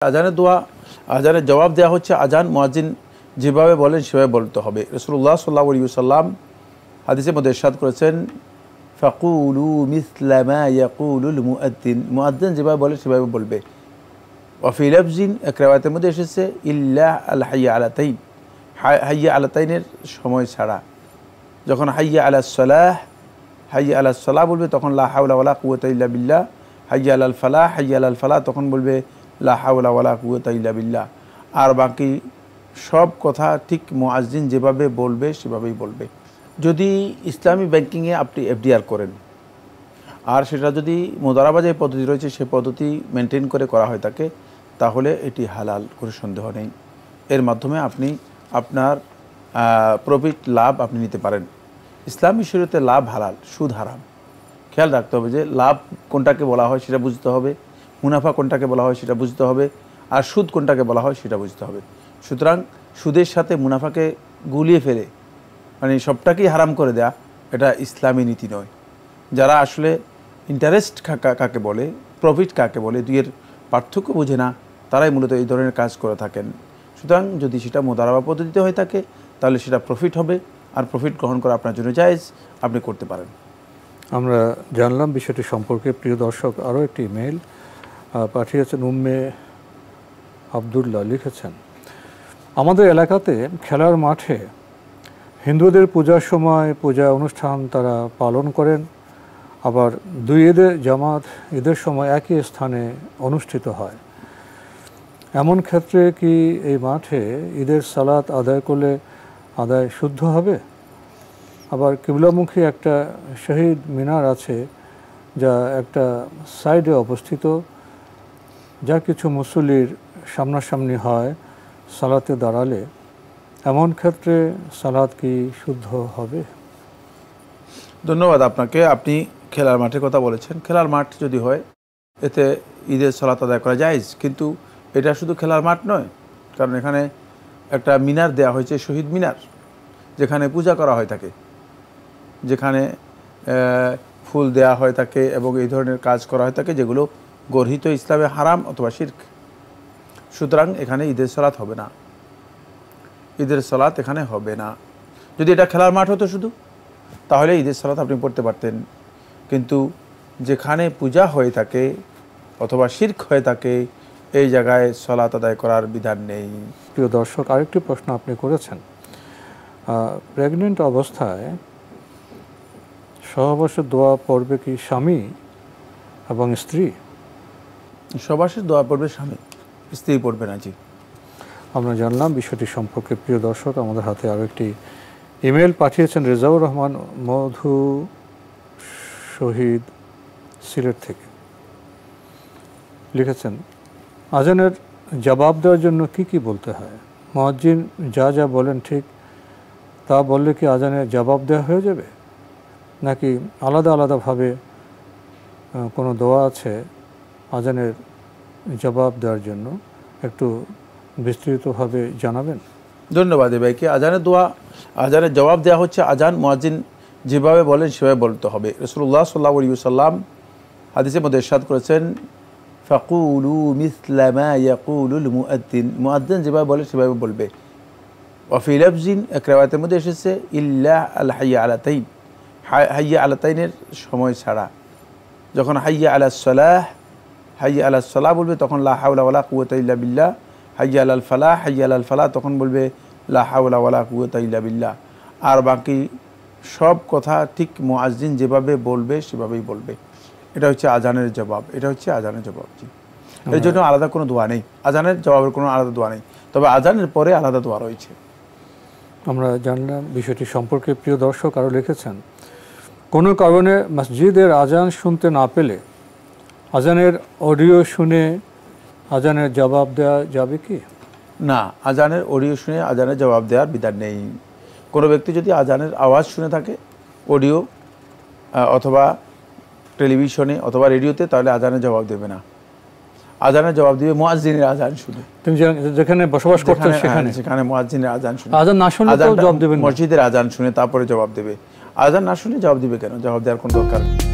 আজানের দোয়া আজানের জবাব দেওয়া হচ্ছে আজান মুয়াজ্জিন যেভাবে বলেন সেভাবে বলতে হবে। রাসূলুল্লাহ সাল্লাল্লাহু আলাইহি ওয়াসাল্লাম হাদিসের মধ্যে ইরশাদ করেছেন, ফাকুলু মিসলা মা ইয়াকুলুল মুয়াজ্জিন, মুয়াজ্জিন যেভাবে বলে সেভাবে বলবে। ওয়া ফি লাফজিন, এক riwayতের মধ্যে এসেছে, ইল্লা আল হাইয়া আলাতাইন, হাইয়া আলাতাইনের সময় ছাড়া। যখন হাইয়া আলাস সালাহ, হাইয়া আলাস সালাহ বলবে তখন লা হাওলা ওয়ালা কুওয়াতা ইল্লা বিল্লাহ। হাইয়া আলাল ফালাহ, হাইয়া আলাল ফালাহ তখন বলবে লা হাওলা ওয়ালা কুওয়াতা ইল্লা বিল্লাহ। আর বাকি সব কথা ঠিক মুয়াজ্জিন যেভাবে বলবে সেভাবেই বলবে। যদি ইসলামী ব্যাংকিংয়ে আপনি এফডিআর করেন আর সেটা যদি মুদারাবা যে পদ্ধতি রয়েছে সেই পদ্ধতি মেনটেন করে করা হয় থাকে, তাহলে এটি হালাল, কোনো সন্দেহ নেই। এর মাধ্যমে আপনি আপনার প্রফিট লাভ আপনি নিতে পারেন। ইসলামী শরীয়তে লাভ হালাল, সুদ হারাম। খেয়াল রাখতে হবে যে লাভ কোনটাকে বলা হয় সেটা বুঝতে হবে, মুনাফা কোনটাকে বলা হয় সেটা বুঝতে হবে, আর সুদ কোনটাকে বলা হয় সেটা বুঝতে হবে। সুতরাং সুদের সাথে মুনাফাকে গুলিয়ে ফেলে মানে সবটাকেই হারাম করে দেয়া, এটা ইসলামী নীতি নয়। যারা আসলে ইন্টারেস্ট কাকে বলে, প্রফিট কাকে বলে, দুইয়ের পার্থক্য বোঝে না, তারাই মূলত এই ধরনের কাজ করে থাকেন। সুতরাং যদি সেটা মুদারাবা পদ্ধতিতে হয়ে থাকে তাহলে সেটা প্রফিট হবে, আর প্রফিট গ্রহণ করা আপনার জন্য জায়েজ, আপনি করতে পারেন। আমরা জানলাম বিষয়টি সম্পর্কে। প্রিয় দর্শক, আরও একটি ইমেইল পাঠিয়েছেন উম্মে আবদুল্লাহ, লিখেছেন, আমাদের এলাকাতে খেলার মাঠে হিন্দুদের পূজার সময় পূজা অনুষ্ঠান তারা পালন করেন, আবার দুই ঈদের জামাত ঈদের সময় একই স্থানে অনুষ্ঠিত হয়। এমন ক্ষেত্রে কি এই মাঠে ঈদের সালাত আদায় করলে আদায় শুদ্ধ হবে? আবার কিবলামুখী একটা শহীদ মিনার আছে যা একটা সাইডে অবস্থিত, যা কিছু মুসল্লির সামনাসামনি হয় সালাতে দাঁড়ালে, এমন ক্ষেত্রে সালাত কি শুদ্ধ হবে? ধন্যবাদ আপনাকে। আপনি খেলার মাঠের কথা বলেছেন। খেলার মাঠ যদি হয় এতে ঈদের সালাত আদায় করা জায়েজ, কিন্তু এটা শুধু খেলার মাঠ নয়, কারণ এখানে একটা মিনার দেয়া হয়েছে, শহীদ মিনার, যেখানে পূজা করা হয় থাকে, যেখানে ফুল দেয়া হয় থাকে এবং এই ধরনের কাজ করা হয় থাকে যেগুলো গর্হিত ইসলামে হারাম অথবা শিরক। সুতরাং এখানে ঈদের সালাত হবে না, ঈদের সালাত এখানে হবে না। যদি এটা খেলার মাঠ হতো শুধু, তাহলে ঈদের সালাত আপনি পড়তে পারতেন, কিন্তু যেখানে পূজা হয়ে থাকে অথবা শিরক হয়ে থাকে এই জায়গায় সালাত আদায় করার বিধান নেই। প্রিয় দর্শক, আরেকটি প্রশ্ন আপনি করেছেন, প্রেগনেন্ট অবস্থায় সহবাসের দোয়া পড়বে কি স্বামী এবং স্ত্রী? সহবাসের দোয়া পড়বে স্বামী, স্ত্রী পড়বে না। জি, আমরা জানলাম বিষয়টি সম্পর্কে। প্রিয় দর্শক, আমাদের হাতে আরও একটি ইমেল পাঠিয়েছেন রেজাউর রহমান মধু শহীদ, সিলেট থেকে, লিখেছেন, আজানের জবাব দেওয়ার জন্য কি কি বলতে হয়? মুয়াজ্জিন যা যা বলেন ঠিক তা বললে কি আজানের জবাব দেওয়া হয়ে যাবে, নাকি আলাদা আলাদাভাবে কোনো দোয়া আছে আজানের জবাব দেওয়ার জন্য? একটু বিস্তৃতভাবে জানাবেন। ধন্যবাদ ভাইকে। আজানের দোয়া আজানের জবাব দেওয়া হচ্ছে আজান মুয়াজ্জিন যেভাবে বলেন সেভাবে বলতে হবে। রাসূলুল্লাহ সাল্লাল্লাহু আলাইহি ওয়াসাল্লাম হাদিসের মধ্যে ইরশাদ করেছেন, ফাকুলু মিসলা মা ইয়াকুলুল মুয়াজ্জিন, মুয়াজ্জিন যেভাবে বলে সেভাবে বলবে। ওয়া ফি লাফজিন, এক riwayতের মধ্যে এসেছে, ইল্লা আল হাইয়া আলাতাইন, হাইয়া আলাতাইনের সময় ছাড়া। যখন হাইয়া আলাস সালাহ, হাইয়া আলাস সালাহ বলবে তখন লা হাওলা ওয়ালা কুওয়াতা ইল্লা বিল্লাহ। হাইয়া আলাল ফালাহ, হাইয়া আলাল ফালাহ তখন বলবে লা হাওলা ওয়ালা কুওয়াতা ইল্লা বিল্লাহ। আর বাকি সব কথা ঠিক মুয়াজ্জিন যেভাবে বলবে সেভাবেই বলবে। এটা হচ্ছে আজানের জবাব, এটা হচ্ছে আজানের জবাব। জি, এর জন্য আলাদা কোনো দোয়া নেই, আজানের জবাবের কোনো আলাদা দোয়া নেই, তবে আজানের পরে আলাদা দোয়া রয়েছে। আমরা জানলাম বিষয়টি সম্পর্কে। প্রিয় দর্শক, আরও লিখেছেন, কোনো কারণে মসজিদের আজান শুনতে না পেলে আজানের অডিও শুনে আজানের জবাব দেওয়া যাবে কি? না, আজানের অডিও শুনে আজানের জবাব দেওয়ার বিধান নেই। কোনো ব্যক্তি যদি আজানের আওয়াজ শুনে থাকে অডিও অথবা টেলিভিশনে অথবা রেডিওতে, তাহলে আজানের জবাব দেবে না। আজানের জবাব দিবে মুয়াজ্জিনের আজান শুনে। তুমি যেখানে বসবাস করতে সেখানে মুয়াজ্জিনের আজান শুনে, আজান না শুনে জবাব দেবে, মসজিদের আজান শুনে তারপরে জবাব দেবে। আজান না শুনে জবাব দিবে কেন? জবাব দেওয়ার কোনো দরকার নেই।